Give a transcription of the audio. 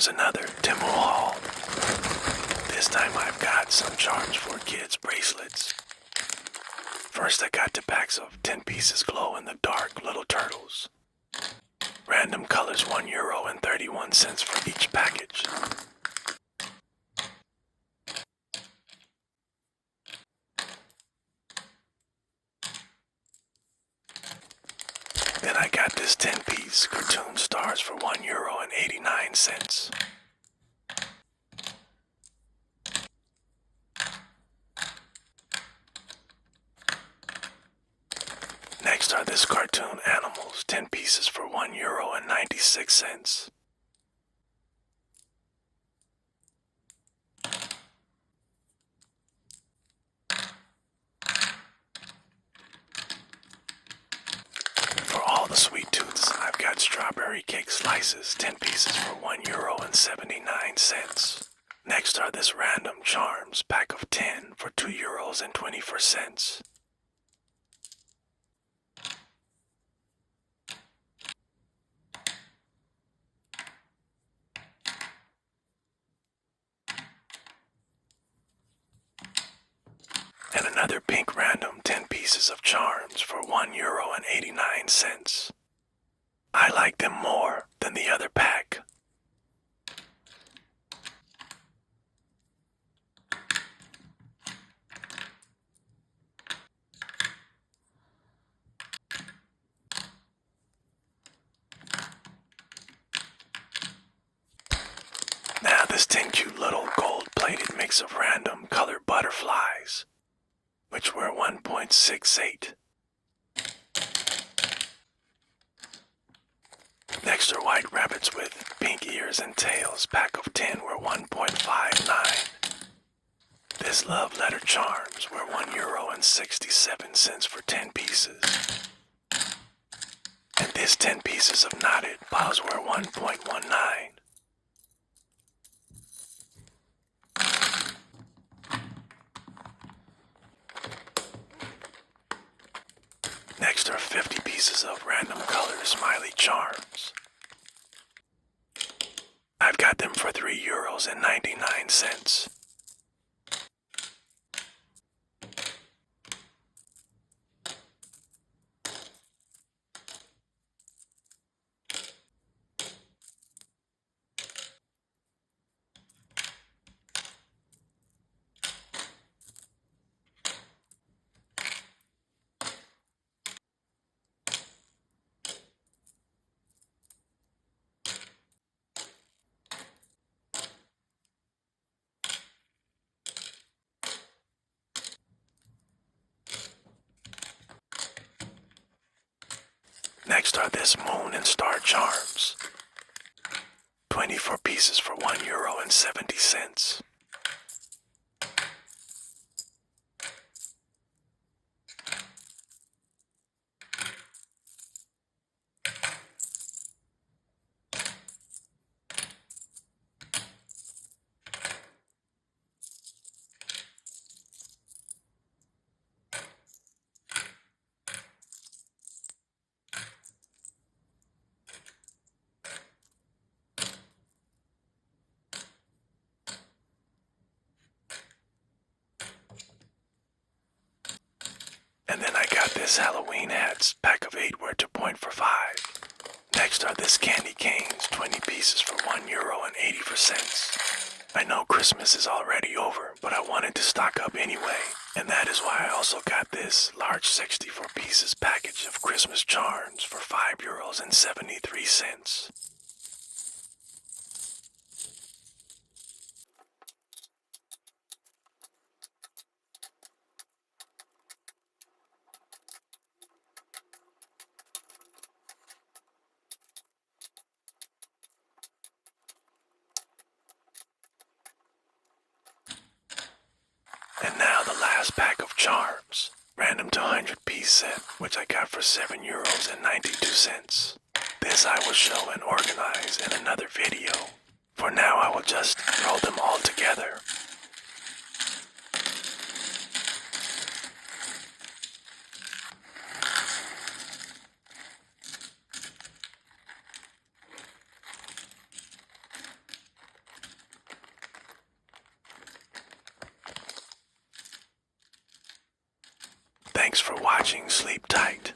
here's another Temu haul. This time I've got some charms for kids' bracelets. First I got 2 packs of 10 pieces glow-in-the-dark little turtles. Random colors, €1.31 for each package. Then I got this 10-piece cartoon stars for €1.89. Next are this cartoon animals, 10 pieces for €1.96. For all the sweet tooths, I've got strawberry cake slices, 10 pieces for €1.79. Next are this random charms, pack of 10 for €2.24. And another pink random 10 pieces of charms for €1.89. I like them more than the other pack. Now this 10 cute little gold-plated mix of random colored butterflies, which were 1.68. Next are white rabbits with pink ears and tails, pack of 10 were 1.59. This love letter charms were €1.67 for 10 pieces. And this 10 pieces of knotted bows were 1.19. Next are 50 pieces of random color smiley charms. I've got them for €3.99. Next are this moon and star charms. 24 pieces for €1.70. And then I got this Halloween hats, pack of 8 were 2 for 5. Next are this candy canes, 20 pieces for €1.80. I know Christmas is already over, but I wanted to stock up anyway. And that is why I also got this large 64 pieces package of Christmas charms for €5.73. And now the last pack of charms, random 200-piece set, which I got for €7.92. This I will show and organize in another video. For now I will just roll them all together. Thanks for watching. Sleep tight.